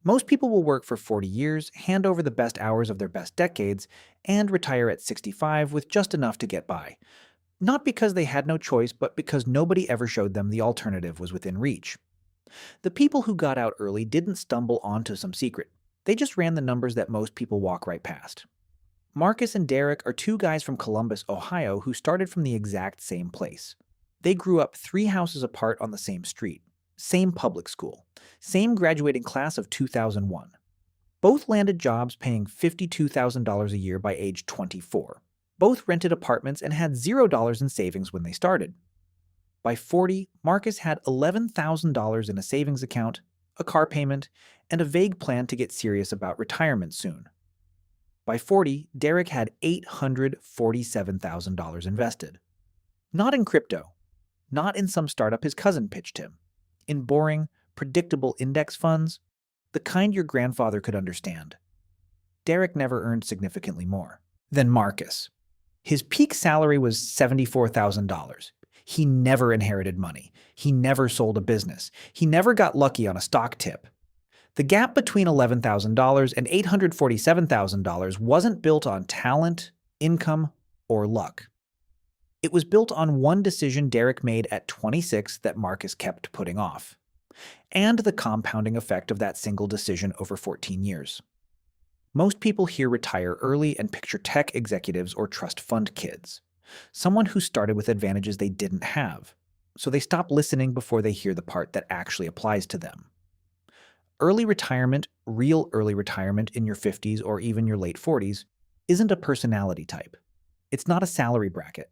Most people will work for 40 years, hand over the best hours of their best decades, and retire at 65 with just enough to get by. Not because they had no choice, but because nobody ever showed them the alternative was within reach. The people who got out early didn't stumble onto some secret. They just ran the numbers that most people walk right past. Marcus and Derek are two guys from Columbus, Ohio, who started from the exact same place. They grew up 3 houses apart on the same street, same public school, same graduating class of 2001. Both landed jobs paying $52,000 a year by age 24. Both rented apartments and had $0 in savings when they started. By 40, Marcus had $11,000 in a savings account, a car payment, and a vague plan to get serious about retirement soon. By 40, Derek had $847,000 invested. Not in crypto, not in some startup his cousin pitched him. In boring, predictable index funds, the kind your grandfather could understand. Derek never earned significantly more than Marcus. His peak salary was $74,000. He never inherited money. He never sold a business. He never got lucky on a stock tip. The gap between $11,000 and $847,000 wasn't built on talent, income, or luck. It was built on one decision Derek made at 26 that Marcus kept putting off, and the compounding effect of that single decision over 14 years. Most people here retire early and picture tech executives or trust fund kids, someone who started with advantages they didn't have, so they stop listening before they hear the part that actually applies to them. Early retirement, real early retirement in your 50s or even your late 40s, isn't a personality type. It's not a salary bracket.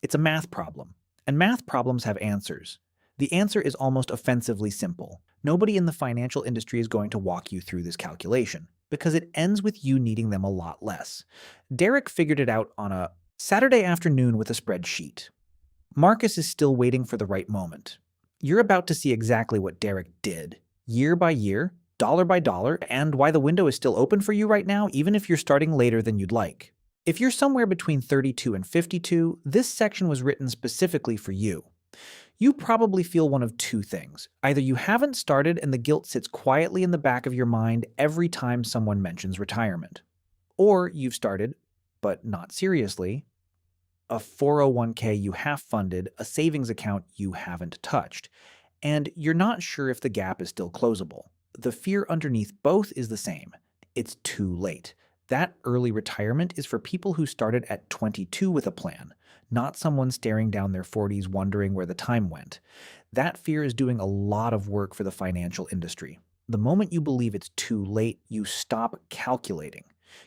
It's a math problem, and math problems have answers. The answer is almost offensively simple. Nobody in the financial industry is going to walk you through this calculation, because it ends with you needing them a lot less. Derek figured it out on a Saturday afternoon with a spreadsheet. Marcus is still waiting for the right moment. You're about to see exactly what Derek did, year by year, dollar by dollar, and why the window is still open for you right now, even if you're starting later than you'd like. If you're somewhere between 32 and 52, this section was written specifically for you. You probably feel one of two things. Either you haven't started and the guilt sits quietly in the back of your mind every time someone mentions retirement. Or you've started, but not seriously, a 401k you have funded, a savings account you haven't touched, and you're not sure if the gap is still closable. The fear underneath both is the same. It's too late. That early retirement is for people who started at 22 with a plan, not someone staring down their 40s wondering where the time went. That fear is doing a lot of work for the financial industry. The moment you believe it's too late, you stop calculating.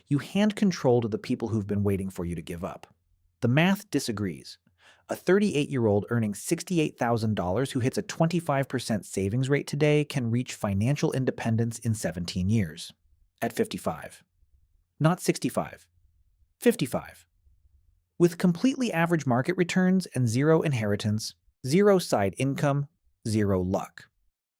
You hand control to the people who've been waiting for you to give up. The math disagrees. A 38-year-old earning $68,000 who hits a 25% savings rate today can reach financial independence in 17 years. At 55. Not 65. 55. With completely average market returns and zero inheritance, zero side income, zero luck.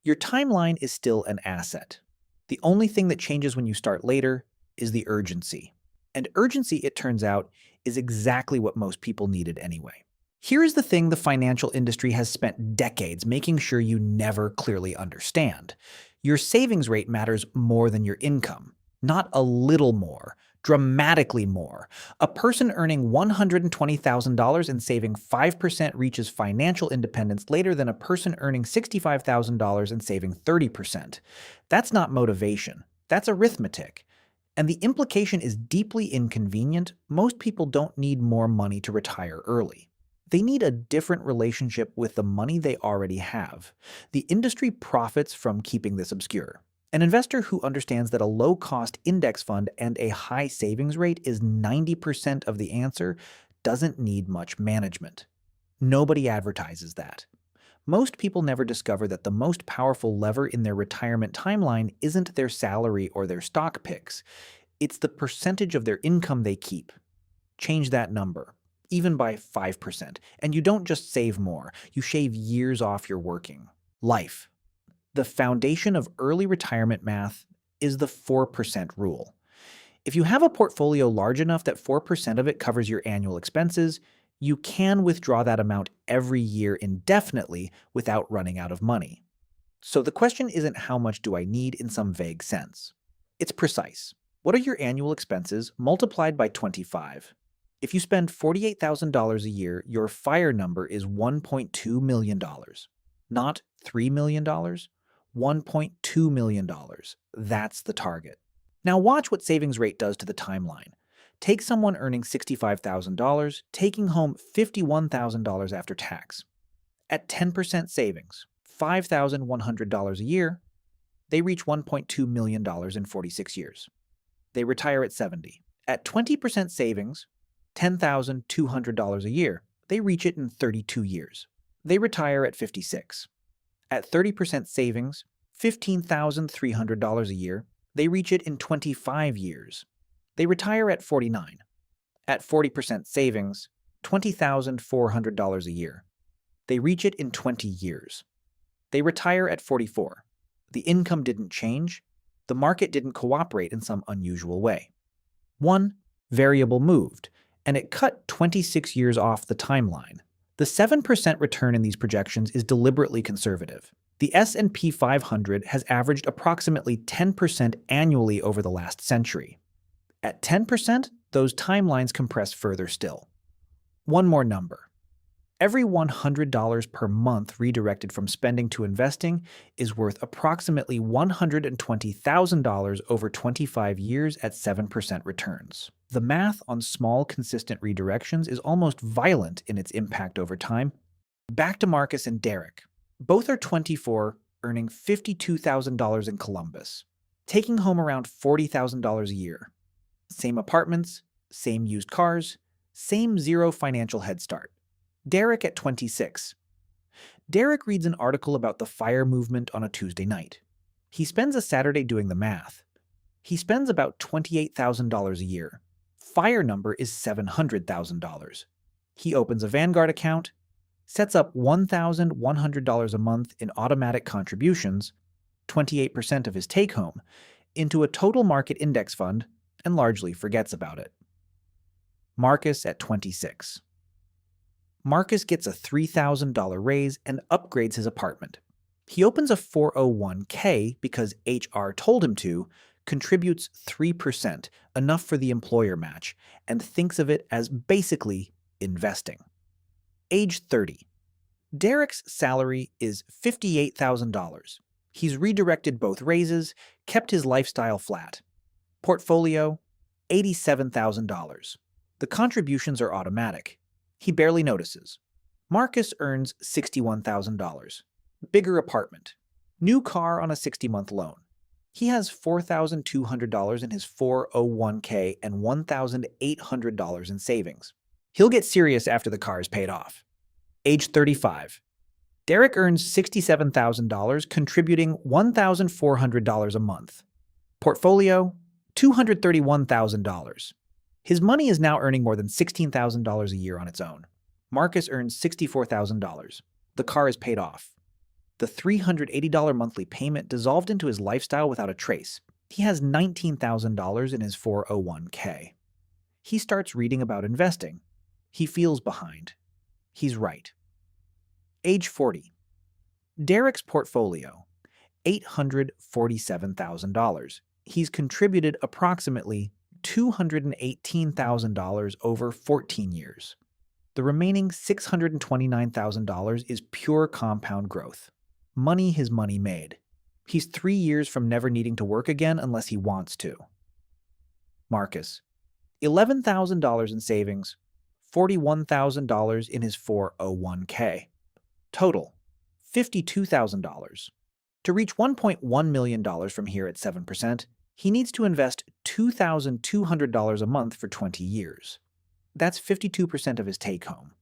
Your timeline is still an asset. The only thing that changes when you start later is the urgency. And urgency, it turns out, is exactly what most people needed anyway. Here is the thing the financial industry has spent decades making sure you never clearly understand. Your savings rate matters more than your income. Not a little more, dramatically more. A person earning $120,000 and saving 5% reaches financial independence later than a person earning $65,000 and saving 30%. That's not motivation. That's arithmetic. And the implication is deeply inconvenient. Most people don't need more money to retire early. They need a different relationship with the money they already have. The industry profits from keeping this obscure. An investor who understands that a low-cost index fund and a high savings rate is 90% of the answer doesn't need much management. Nobody advertises that. Most people never discover that the most powerful lever in their retirement timeline isn't their salary or their stock picks. It's the percentage of their income they keep. Change that number, even by 5%, and you don't just save more, you shave years off your working life. The foundation of early retirement math is the 4% rule. If you have a portfolio large enough that 4% of it covers your annual expenses, you can withdraw that amount every year indefinitely without running out of money. So the question isn't how much do I need in some vague sense. It's precise. What are your annual expenses multiplied by 25? If you spend $48,000 a year, your FIRE number is $1.2 million. Not $3 million, $1.2 million. That's the target. Now watch what savings rate does to the timeline. Take someone earning $65,000, taking home $51,000 after tax. At 10% savings, $5,100 a year, they reach $1.2 million in 46 years. They retire at 70. At 20% savings, $10,200 a year, they reach it in 32 years. They retire at 56. At 30% savings, $15,300 a year, they reach it in 25 years. They retire at 49. At 40% savings, $20,400 a year, they reach it in 20 years. They retire at 44. The income didn't change. The market didn't cooperate in some unusual way. One variable moved, and it cut 26 years off the timeline. The 7% return in these projections is deliberately conservative. The S&P 500 has averaged approximately 10% annually over the last century. At 10%, those timelines compress further still. One more number. Every $100 per month redirected from spending to investing is worth approximately $120,000 over 25 years at 7% returns. The math on small, consistent redirections is almost violent in its impact over time. Back to Marcus and Derek. Both are 24, earning $52,000 in Columbus, taking home around $40,000 a year. Same apartments, same used cars, same zero financial head start. Derek at 26. Derek reads an article about the FIRE movement on a Tuesday night. He spends a Saturday doing the math. He spends about $28,000 a year. FIRE number is $700,000. He opens a Vanguard account, sets up $1,100 a month in automatic contributions, 28% of his take-home, into a total market index fund, and largely forgets about it. Marcus at 26. Marcus gets a $3,000 raise and upgrades his apartment. He opens a 401k because HR told him to, contributes 3%, enough for the employer match, and thinks of it as basically investing. Age 30. Derek's salary is $58,000. He's redirected both raises, kept his lifestyle flat. Portfolio, $87,000. The contributions are automatic. He barely notices. Marcus earns $61,000. Bigger apartment. New car on a 60-month loan. He has $4,200 in his 401k and $1,800 in savings. He'll get serious after the car is paid off. Age 35. Derek earns $67,000, contributing $1,400 a month. Portfolio, $231,000. His money is now earning more than $16,000 a year on its own. Marcus earns $64,000. The car is paid off. The $380 monthly payment dissolved into his lifestyle without a trace. He has $19,000 in his 401k. He starts reading about investing. He feels behind. He's right. Age 40. Derek's portfolio, $847,000. He's contributed approximately $218,000 over 14 years. The remaining $629,000 is pure compound growth. Money his money made. He's 3 years from never needing to work again unless he wants to. Marcus, $11,000 in savings, $41,000 in his 401k. Total, $52,000. To reach $1.1 million from here at 7%, he needs to invest $2,200 a month for 20 years. That's 52% of his take-home.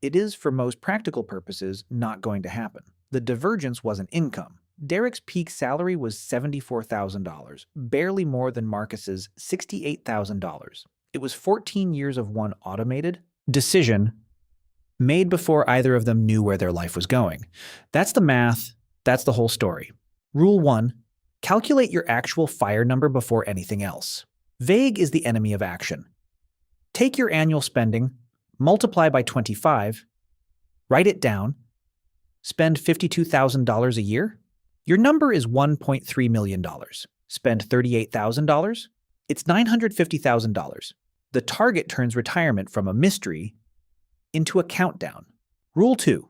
It is, for most practical purposes, not going to happen. The divergence wasn't income. Derek's peak salary was $74,000, barely more than Marcus's $68,000. It was 14 years of one automated decision made before either of them knew where their life was going. That's the math. That's the whole story. Rule 1. Calculate your actual FIRE number before anything else. Vague is the enemy of action. Take your annual spending, multiply by 25, write it down, spend $52,000 a year, Your number is $1.3 million. Spend $38,000? It's $950,000. The target turns retirement from a mystery into a countdown. Rule 2.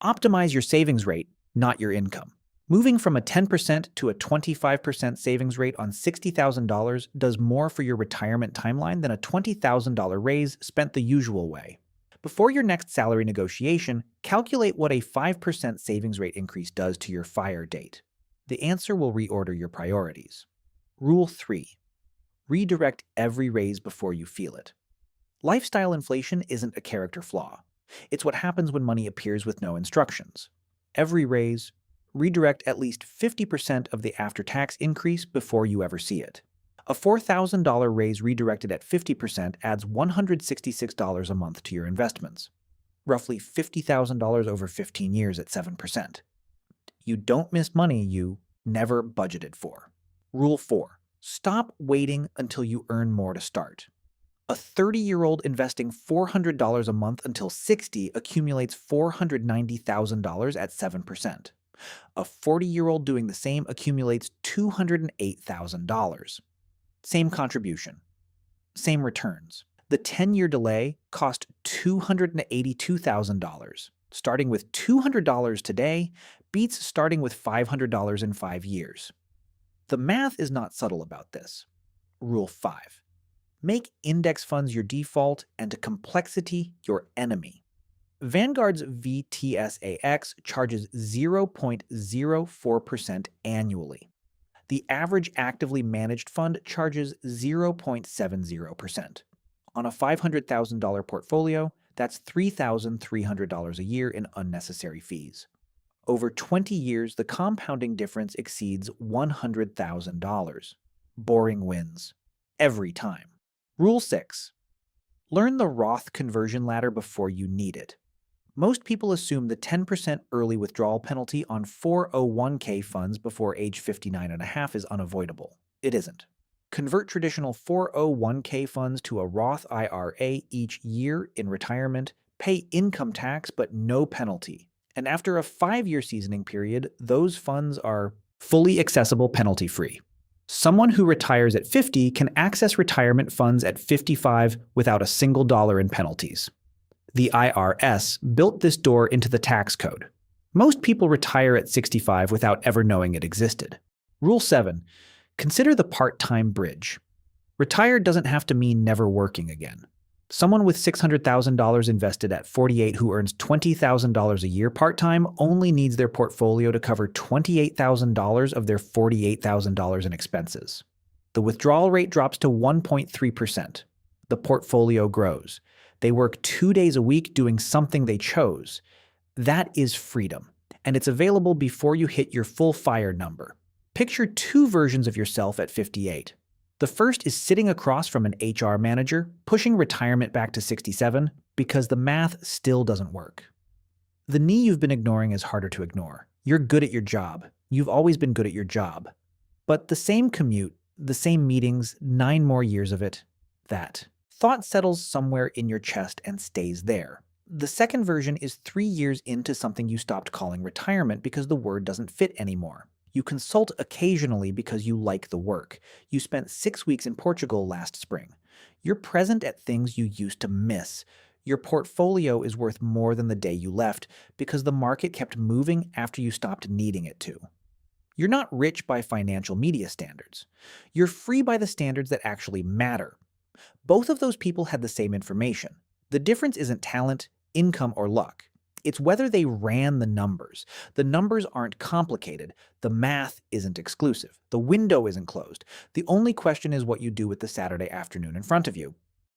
Optimize your savings rate, not your income. Moving from a 10% to a 25% savings rate on $60,000 does more for your retirement timeline than a $20,000 raise spent the usual way. Before your next salary negotiation, calculate what a 5% savings rate increase does to your fire date. The answer will reorder your priorities. Rule 3. Redirect every raise before you feel it. Lifestyle inflation isn't a character flaw. It's what happens when money appears with no instructions. Every raise, redirect at least 50% of the after-tax increase before you ever see it. A $4,000 raise redirected at 50% adds $166 a month to your investments, roughly $50,000 over 15 years at 7%. You don't miss money you never budgeted for. Rule 4. Stop waiting until you earn more to start. A 30-year-old investing $400 a month until 60 accumulates $490,000 at 7%. A 40-year-old doing the same accumulates $208,000. Same contribution, same returns. The 10-year delay cost $282,000. Starting with $200 today beats starting with $500 in 5 years. The math is not subtle about this. Rule 5. Make index funds your default and complexity your enemy. Vanguard's VTSAX charges 0.04% annually. The average actively managed fund charges 0.70%. On a $500,000 portfolio, that's $3,300 a year in unnecessary fees. Over 20 years, the compounding difference exceeds $100,000. Boring wins. Every time. Rule 6. Learn the Roth conversion ladder before you need it. Most people assume the 10% early withdrawal penalty on 401k funds before age 59.5 is unavoidable. It isn't. Convert traditional 401k funds to a Roth IRA each year in retirement, pay income tax but no penalty. And after a 5-year seasoning period, those funds are fully accessible penalty-free. Someone who retires at 50 can access retirement funds at 55 without a single dollar in penalties. The IRS built this door into the tax code. Most people retire at 65 without ever knowing it existed. Rule 7. Consider the part-time bridge. Retired doesn't have to mean never working again. Someone with $600,000 invested at 48 who earns $20,000 a year part-time only needs their portfolio to cover $28,000 of their $48,000 in expenses. The withdrawal rate drops to 1.3%. The portfolio grows. They work 2 days a week doing something they chose. That is freedom, and it's available before you hit your full FIRE number. Picture 2 versions of yourself at 58. The first is sitting across from an HR manager, pushing retirement back to 67 because the math still doesn't work. The knee you've been ignoring is harder to ignore. You're good at your job. You've always been good at your job. But the same commute, the same meetings, 9 more years of it, that thought settles somewhere in your chest and stays there. The second version is 3 years into something you stopped calling retirement because the word doesn't fit anymore. You consult occasionally because you like the work. You spent 6 weeks in Portugal last spring. You're present at things you used to miss. Your portfolio is worth more than the day you left because the market kept moving after you stopped needing it to. You're not rich by financial media standards. You're free by the standards that actually matter. Both of those people had the same information. The difference isn't talent, income, or luck. It's whether they ran the numbers. The numbers aren't complicated. The math isn't exclusive. The window isn't closed. The only question is what you do with the Saturday afternoon in front of you.